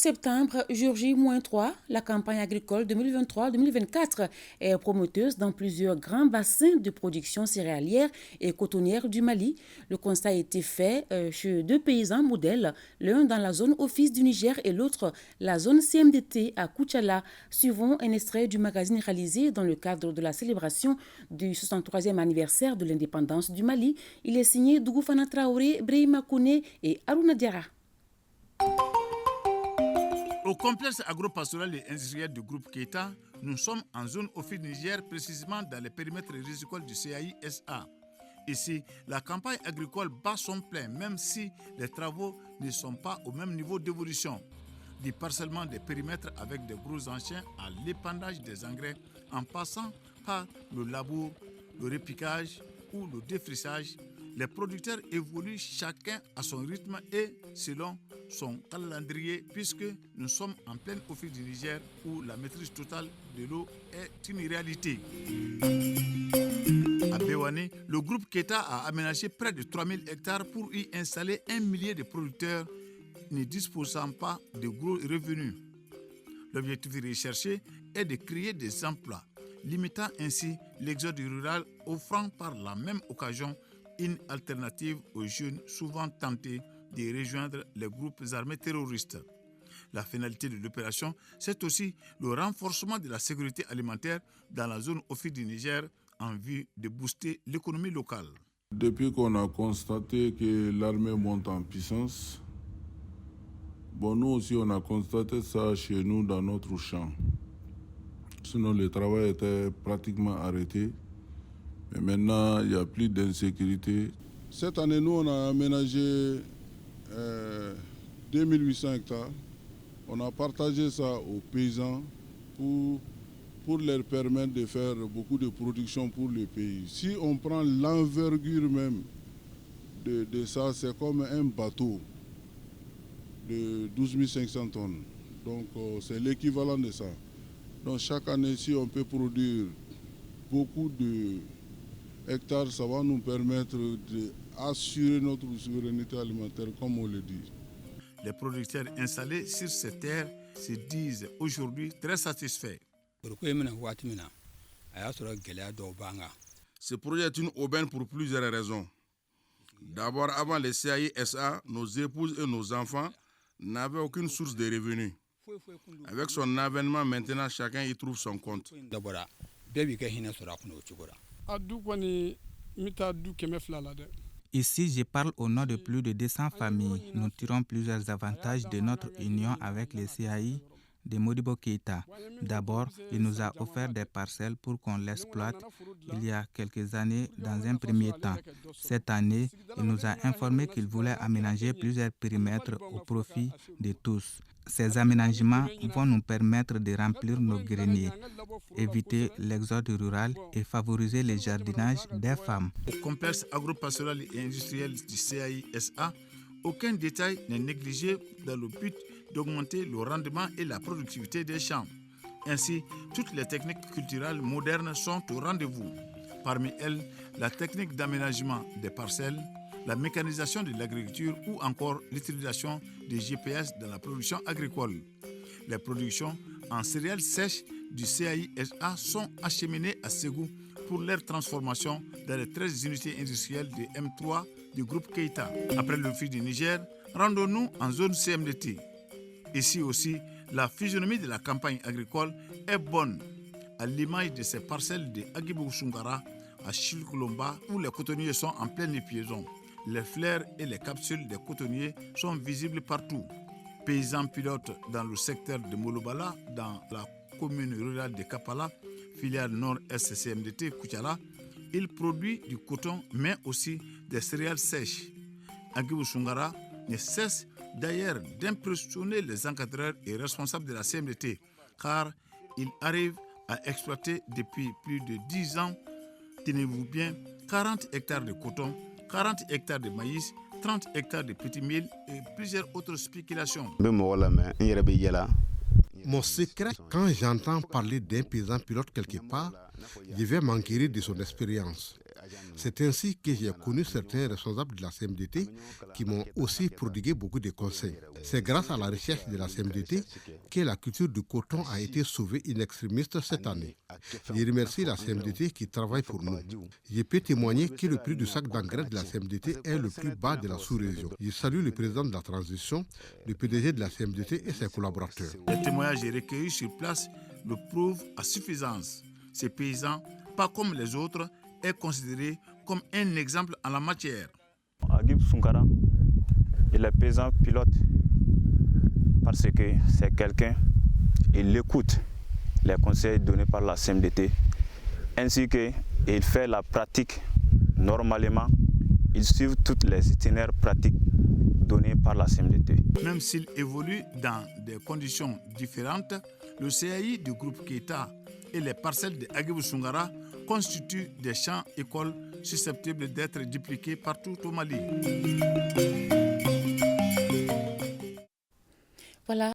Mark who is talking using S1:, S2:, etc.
S1: septembre, jour J-3, la campagne agricole 2023-2024 est prometteuse dans plusieurs grands bassins de production céréalière et cotonnière du Mali. Le constat a été fait chez deux paysans modèles, l'un dans la zone office du Niger et l'autre la zone CMDT à Koutchala. Suivons un extrait du magazine réalisé dans le cadre de la célébration du 63e anniversaire de l'indépendance du Mali. Il est signé Dougoufana Traoré, Brahima Kouné et Aruna Diarra.
S2: Au complexe agro-pastoral et industriel du groupe Keita, nous sommes en zone office Niger, précisément dans les périmètres rizicoles du CAI-SA. Ici, la campagne agricole bat son plein, même si les travaux ne sont pas au même niveau d'évolution. Du parcellement des périmètres avec des gros engins à l'épandage des engrais, en passant par le labour, le repiquage ou le défrichage, les producteurs évoluent chacun à son rythme et selon son calendrier, puisque nous sommes en plein office du Niger où la maîtrise totale de l'eau est une réalité. À Béouani, le groupe Keita a aménagé près de 3000 hectares pour y installer 1 millier de producteurs ne disposant pas de gros revenus. L'objectif recherché est de créer des emplois, limitant ainsi l'exode rural, offrant par la même occasion une alternative aux jeunes souvent tentés de rejoindre les groupes armés terroristes. La finalité de l'opération, c'est aussi le renforcement de la sécurité alimentaire dans la zone office du Niger en vue de booster l'économie locale.
S3: Depuis qu'on a constaté que l'armée monte en puissance, nous aussi on a constaté ça chez nous dans notre champ. Sinon le travail était pratiquement arrêté. Mais maintenant, il n'y a plus d'insécurité. Cette année, nous, on a aménagé 2800 hectares. On a partagé ça aux paysans pour leur permettre de faire beaucoup de production pour le pays. Si on prend l'envergure même de ça, c'est comme un bateau de 12 500 tonnes. Donc, c'est l'équivalent de ça. Donc, chaque année, si on peut produire beaucoup de hectares, ça va nous permettre d'assurer notre souveraineté alimentaire, comme on le dit.
S2: Les producteurs installés sur ces terres se disent aujourd'hui très satisfaits.
S4: Ce projet est une aubaine pour plusieurs raisons. D'abord, avant le CAI-SA, nos épouses et nos enfants n'avaient aucune source de revenus. Avec son avènement, maintenant, chacun y trouve son compte.
S5: Ici, je parle au nom de plus de 200 familles. Nous tirons plusieurs avantages de notre union avec les CAI de Modibo Keita. D'abord, il nous a offert des parcelles pour qu'on l'exploite il y a quelques années dans un premier temps. Cette année, il nous a informé qu'il voulait aménager plusieurs périmètres au profit de tous. Ces aménagements vont nous permettre de remplir nos greniers, éviter l'exode rural et favoriser le jardinage des femmes.
S2: Au complexe agro-pastoral et industriel du CAI-SA, aucun détail n'est négligé dans le but d'augmenter le rendement et la productivité des champs. Ainsi, toutes les techniques culturelles modernes sont au rendez-vous. Parmi elles, la technique d'aménagement des parcelles, la mécanisation de l'agriculture ou encore l'utilisation des GPS dans la production agricole. Les productions en céréales sèches du CAI-SA sont acheminées à Ségou pour leur transformation dans les 13 unités industrielles de M3 du groupe Keita. Après le fil du Niger, rendons-nous en zone CMDT. Ici aussi, la physionomie de la campagne agricole est bonne, à l'image de ces parcelles de Agibou-Sungara à Chilkulomba où les cotonniers sont en pleine épiaison. Les fleurs et les capsules des cotonniers sont visibles partout. Paysans pilotes dans le secteur de Molobala, dans la commune rurale de Kapala, filiale nord-est CMDT Koutchala, il produit du coton mais aussi des céréales sèches. Agibou Sungara ne cesse d'ailleurs d'impressionner les encadreurs et responsables de la CMDT car il arrive à exploiter depuis plus de 10 ans, tenez-vous bien, 40 hectares de coton, 40 hectares de maïs, 30 hectares de petits milles et plusieurs autres spéculations.
S6: Mon secret, quand j'entends parler d'un paysan pilote quelque part, je vais m'enquérir de son expérience. C'est ainsi que j'ai connu certains responsables de la CMDT qui m'ont aussi prodigué beaucoup de conseils. C'est grâce à la recherche de la CMDT que la culture du coton a été sauvée in extremis cette année. Je remercie la CMDT qui travaille pour nous. Je peux témoigner que le prix du sac d'engrais de la CMDT est le plus bas de la sous-région. Je salue le président de la transition, le PDG de la CMDT et ses collaborateurs.
S2: Les témoignages recueillis sur place le prouvent à suffisance. Ces paysans, pas comme les autres, est considéré comme un exemple en la matière.
S7: Agib Sunkara, il est paysan pilote parce que c'est quelqu'un, il écoute les conseils donnés par la CMDT ainsi qu'il fait la pratique normalement. Il suit toutes les itinéraires pratiques donnés par la CMDT.
S2: Même s'il évolue dans des conditions différentes, le CAI du groupe Keita et les parcelles de Agib Sungara constituent des champs-écoles susceptibles d'être dupliqués partout au Mali.
S1: Voilà.